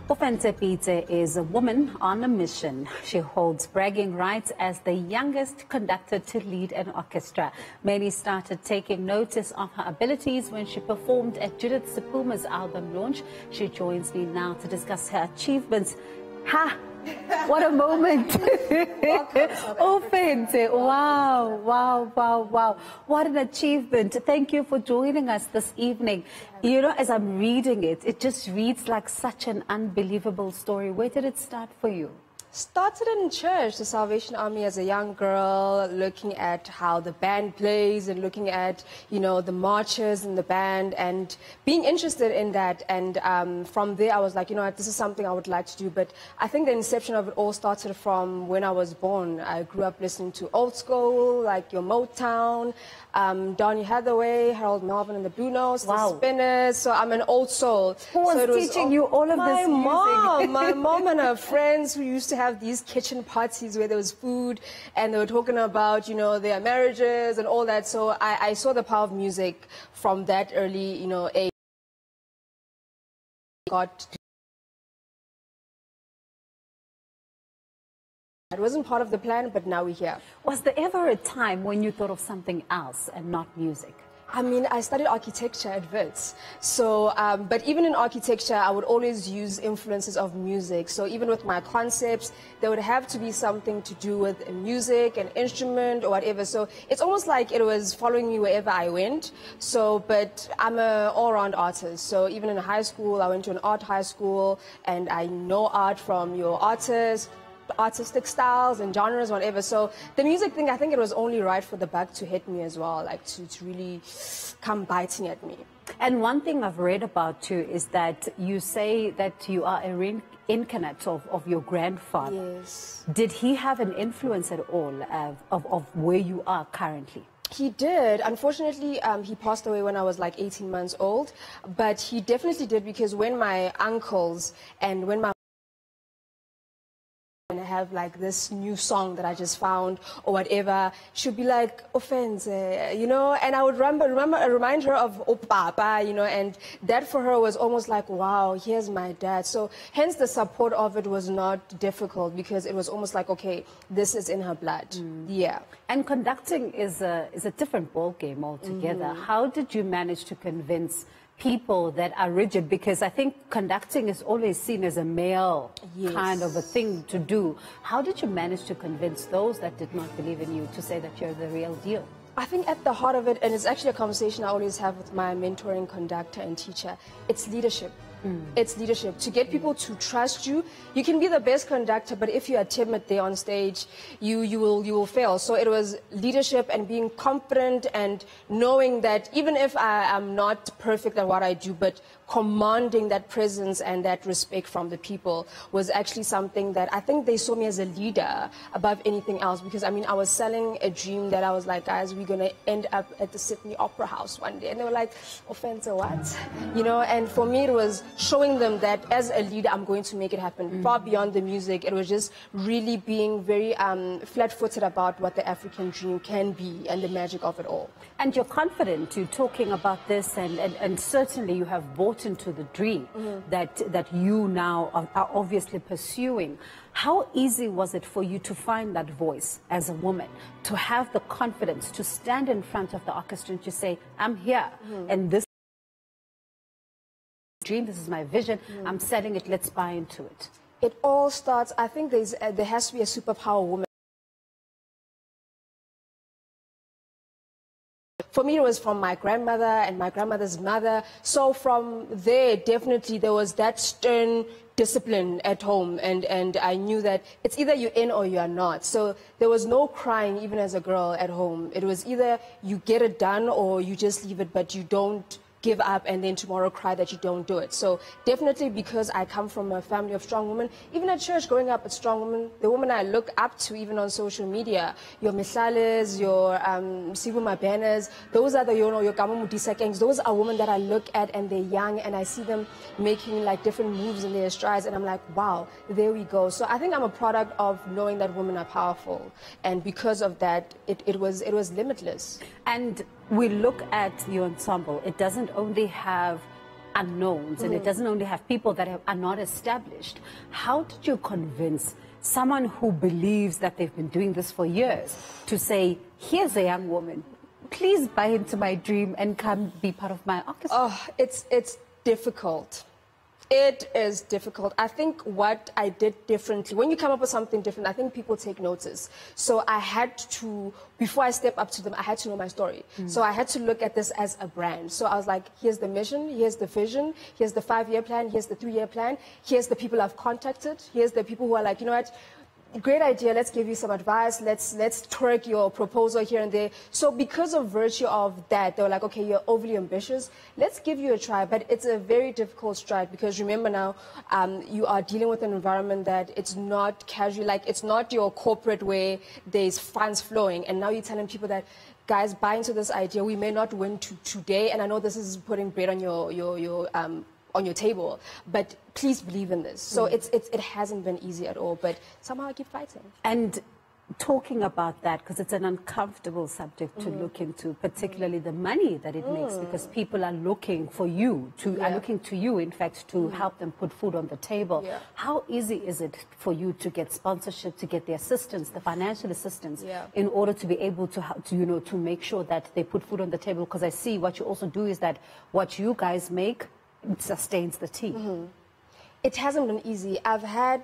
Ofentse Pitse is a woman on a mission. She holds bragging rights as the youngest conductor to lead an orchestra. Many started taking notice of her abilities when she performed at Judith Sepuma's album launch. She joins me now to discuss her achievements. Ha! What a moment! Ofentse, wow. What an achievement. Thank you for joining us this evening. You know, as I'm reading it, it just reads like such an unbelievable story. Where did it start for you? Started in church, the Salvation Army, as a young girl, looking at how the band plays and looking at, you know, the marches in the band and being interested in that. And from there, I was like, you know what, this is something I would like to do. But I think the inception of it all started from when I was born. I grew up listening to old school, like your Motown, Donny Hathaway, Harold Melvin and the Blue Notes, the Spinners. So I'm an old soul. Who was teaching you all of this music? My mom and her friends who used to have these kitchen parties where there was food and they were talking about, you know, their marriages and all that. So I saw the power of music from that early, you know, age. It wasn't part of the plan, but now we're here. Was there ever a time when you thought of something else and not music? I mean, I studied architecture at Wits. So, but even in architecture, I would always use influences of music. So even with my concepts, there would have to be something to do with music, an instrument or whatever. So it's almost like it was following me wherever I went. So, but I'm an all-round artist. So even in high school, I went to an art high school and I know art from your artistic styles and genres, whatever. So the music thing, I think it was only right for the bug to hit me as well, like to really come biting at me. And one thing I've read about you is that you say that you are a reincarnate of your grandfather. Yes. Did he have an influence at all of where you are currently? He did. Unfortunately, he passed away when I was like 18 months old. But he definitely did, because when my uncles and when my and I have like this new song that I just found or whatever, she'd be like, Ofentse, you know, and I would remind her of Papa, you know, and that for her was almost like, wow, here's my dad. So hence the support of it was not difficult, because it was almost like, okay, this is in her blood. Yeah. And conducting is a different ball game altogether. How did you manage to convince people that are rigid? Because I think conducting is always seen as a male kind of a thing to do. How did you manage to convince those that did not believe in you to say that you're the real deal? I think at the heart of it, and it's actually a conversation I always have with my mentoring conductor and teacher, it's leadership. It's leadership. To get people to trust you. You can be the best conductor, but if you are timid there on stage, you will fail. So it was leadership and being confident and knowing that even if I am not perfect at what I do, but commanding that presence and that respect from the people was actually something that I think they saw me as a leader above anything else. Because I mean, I was selling a dream that I was like, guys, we're going to end up at the Sydney Opera House one day. And they were like, Ofentse, what? You know, and for me it was showing them that as a leader, I'm going to make it happen. Far beyond the music, it was just really being very flat-footed about what the African dream can be and the magic of it all. And you're confident, you're talking about this, and certainly you have bought into the dream that you now are obviously pursuing. How easy was it for you to find that voice as a woman, to have the confidence to stand in front of the orchestra and to say, I'm here, and this dream, this is my vision, I'm selling it, let's buy into it? It all starts, I think there has to be a superpower woman. For me, it was from my grandmother and my grandmother's mother. So from there, definitely there was that stern discipline at home, and I knew that it's either you're in or you are not. So there was no crying even as a girl at home. It was either you get it done or you just leave it, but you don't give up and then tomorrow cry that you don't do it. So definitely, because I come from a family of strong women, even at church growing up, a strong woman, the woman I look up to even on social media, your Mihlales, your Sibuma Banners, those are the, you know, your Kamamudisa gangs, those are women that I look at and they're young and I see them making like different moves in their strides and I'm like, wow, there we go. So I think I'm a product of knowing that women are powerful, and because of that, it was limitless. And we look at your ensemble, it doesn't only have unknowns, and it doesn't only have people that are not established. How did you convince someone who believes that they've been doing this for years to say, here's a young woman, please buy into my dream and come be part of my orchestra? Oh, it's difficult. It is difficult. I think what I did differently, when you come up with something different, I think people take notice. So I had to, before I step up to them, I had to know my story. So I had to look at this as a brand. So I was like, here's the mission, here's the vision, here's the 5-year plan, here's the 3-year plan, here's the people I've contacted, here's the people who are like, you know what, great idea, let's give you some advice, let's twerk your proposal here and there. So because of virtue of that, they were like, okay, you're overly ambitious, let's give you a try. But it's a very difficult stride, because remember now, you are dealing with an environment that it's not casual, like it's not your corporate where there's funds flowing, and now you're telling people that, guys, buy into this idea, we may not win today, and I know this is putting bread on your table, but please believe in this. So it hasn't been easy at all, but somehow I keep fighting. And talking about that, because it's an uncomfortable subject to look into, particularly the money that it makes, because people are looking for you, are looking to you, in fact, to help them put food on the table. How easy is it for you to get sponsorship, to get the assistance, the financial assistance, in order to be able to to make sure that they put food on the table? Because I see what you also do is that what you guys make, it sustains the team. It hasn't been easy. I've had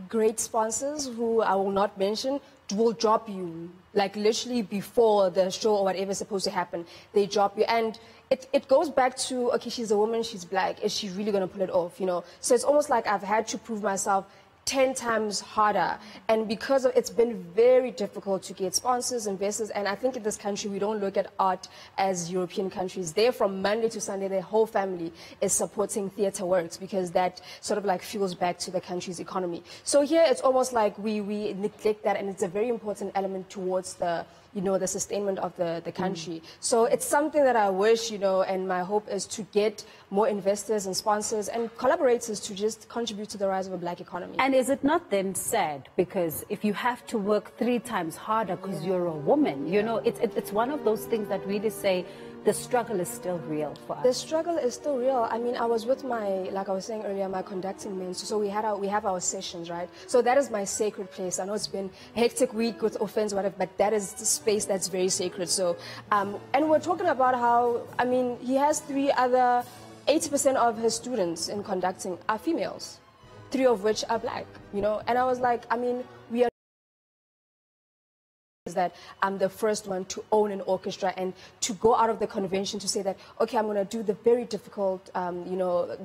great sponsors who I will not mention, will drop you, like literally before the show or whatever is supposed to happen, they drop you. And it goes back to, okay, she's a woman, she's black, is she really going to pull it off, So it's almost like I've had to prove myself 10 times harder, and because of it's been very difficult to get sponsors, investors, and I think in this country we don't look at art as European countries. There from Monday to Sunday, their whole family is supporting theatre works, because that sort of like fuels back to the country's economy. So here it's almost like we neglect that, and it's a very important element towards the the sustainment of the country. So it's something that I wish, and my hope is to get more investors and sponsors and collaborators to just contribute to the rise of a black economy. And is it not then sad, because if you have to work 3 times harder because you're a woman, it's one of those things that really say the struggle is still real for us. The struggle is still real. I mean, I was with like I was saying earlier, my conducting men. So we have our sessions, right? So that is my sacred place. I know it's been a hectic week with Ofentse, whatever, but that is the space that's very sacred. So, and we're talking about how, I mean, he has 80% of his students in conducting are females, 3 of which are black, And I was like, I mean, we are that I'm the first one to own an orchestra, and to go out of the convention to say that, okay, I'm going to do the very difficult,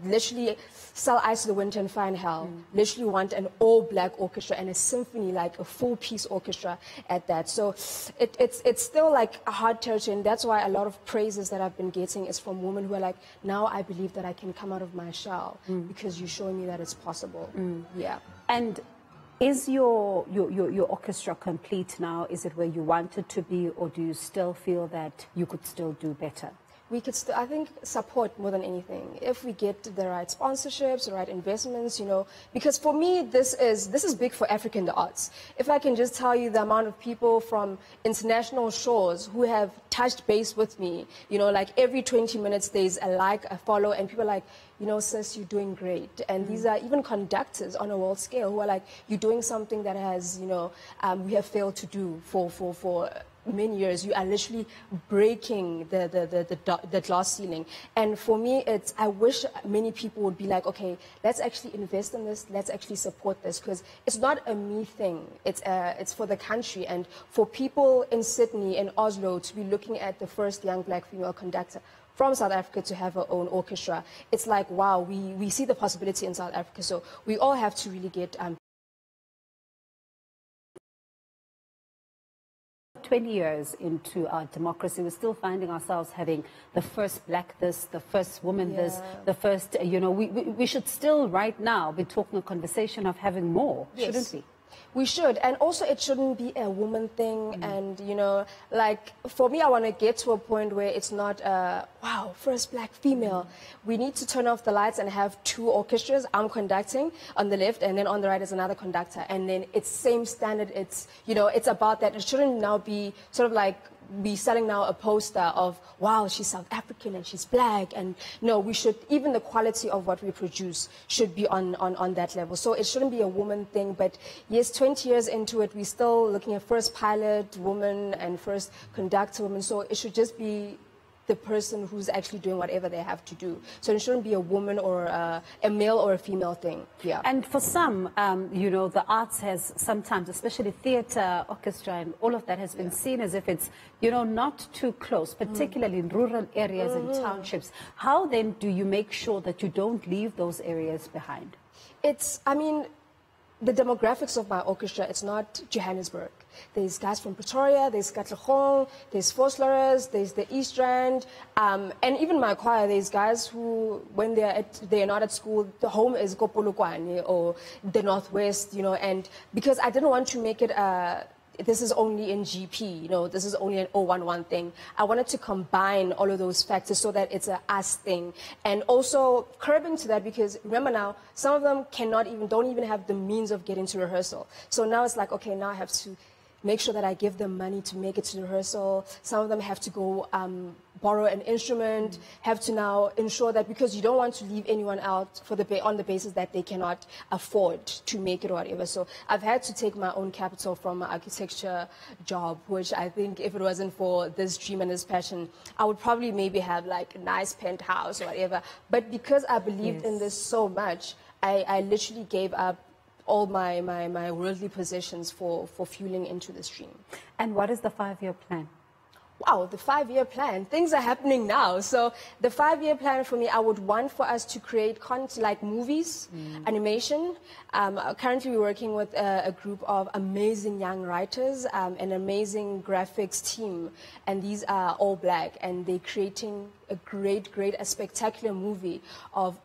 literally sell ice to the winter and find hell. Literally want an all-black orchestra and a symphony, like a full-piece orchestra at that. So it's still like a hard territory, and that's why a lot of praises that I've been getting is from women who are like, now I believe that I can come out of my shell because you're showing me that it's possible. Yeah. And is your orchestra complete now? Is it where you want it to be, or do you still feel that you could still do better? We could still, I think, support more than anything. If we get the right sponsorships, the right investments, because for me, this is big for Africa in the arts. If I can just tell you the amount of people from international shores who have touched base with me, like every 20 minutes there's a like, a follow, and people are like, sis, you're doing great. And these are even conductors on a world scale who are like, you're doing something that has, we have failed to do for many years. You are literally breaking the glass ceiling. And for me, I wish many people would be like, okay, let's actually invest in this, let's actually support this, because it's not a me thing, it's for the country, and for people in Sydney and Oslo to be looking at the first young black female conductor from South Africa to have her own orchestra. It's like, wow, we see the possibility in South Africa, so we all have to really get 20 years into our democracy, we're still finding ourselves having the first black this, the first woman this, the first, we should still right now be talking a conversation of having more, shouldn't we? We should, and also it shouldn't be a woman thing, and like for me, I want to get to a point where it's not wow, first black female. We need to turn off the lights and have 2 orchestras. I'm conducting on the left, and then on the right is another conductor, and then it's same standard. It's it's about that. It shouldn't now be sort of like be selling now a poster of, wow, she's South African and she's black. And no, we should, even the quality of what we produce should be on that level. So it shouldn't be a woman thing. But yes, 20 years into it, we're still looking at first pilot woman and first conductor woman. So it should just be the person who's actually doing whatever they have to do. So it shouldn't be a woman or a male or a female thing. Yeah. And for some, you know, the arts has sometimes, especially theater, orchestra, and all of that has been seen as if it's, you know, not too close, particularly in rural areas and townships. How then do you make sure that you don't leave those areas behind? It's, I mean, the demographics of my orchestra, it's not Johannesburg. There's guys from Pretoria, there's Katlehong, there's Vosloorus, there's the East Rand, and even my choir, there's guys who, when they're not at school, the home is Kopolokwane or the Northwest, you know, and because I didn't want to make it this is only in GP, you know, this is only an 011 thing. I wanted to combine all of those factors so that it's a us thing. And also curbing to that, because remember now, some of them don't even have the means of getting to rehearsal. So now it's like, okay, now I have to make sure that I give them money to make it to rehearsal. Some of them have to go borrow an instrument, have to now ensure that, because you don't want to leave anyone out on the basis that they cannot afford to make it or whatever. So I've had to take my own capital from my architecture job, which I think if it wasn't for this dream and this passion, I would probably maybe have like a nice penthouse or whatever. But because I believed in this so much, I literally gave up all my worldly possessions for fueling into this dream. And what is the 5-year plan? Wow, the 5-year plan. Things are happening now. So the 5-year plan for me, I would want for us to create content like movies, animation. Currently we're working with a group of amazing young writers, an amazing graphics team. And these are all black, and they're creating a spectacular movie of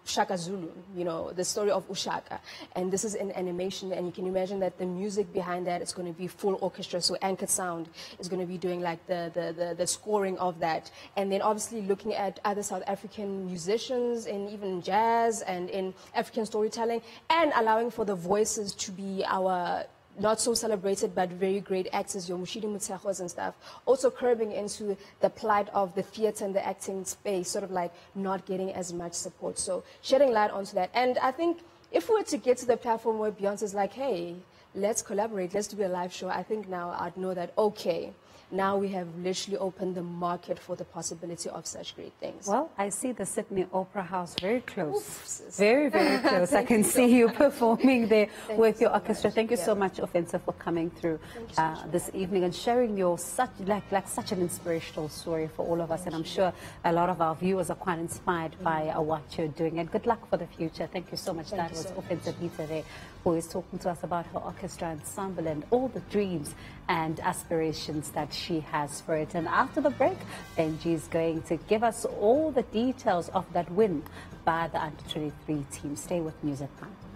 Shaka Zulu, you know, the story of Ushaka. And this is in animation, and you can imagine that the music behind that is going to be full orchestra. So Anchored Sound is going to be doing like the scoring of that. And then obviously looking at other South African musicians in even jazz and in African storytelling, and allowing for the voices to be our not so celebrated but very great actors, your Mushidi Mutehos and stuff. Also curbing into the plight of the theater and the acting space, sort of like not getting as much support. So shedding light onto that. And I think if we were to get to the platform where Beyonce's like, hey, let's collaborate, let's do a live show, I think now I'd know that, okay, now we have literally opened the market for the possibility of such great things. Well, I see the Sydney Opera House very close. Very, very close. I can see you performing there with your orchestra. Thank you so much, Ofentse, for coming through this evening and sharing your such an inspirational story for all of us. And I'm sure a lot of our viewers are quite inspired by what you're doing. And good luck for the future. Thank you so much. That was Ofentse Pitse there, who is talking to us about her orchestra ensemble and all the dreams and aspirations that she has for it. And after the break, Benji is going to give us all the details of that win by the Under-23 team. Stay with Newzroom Afrika.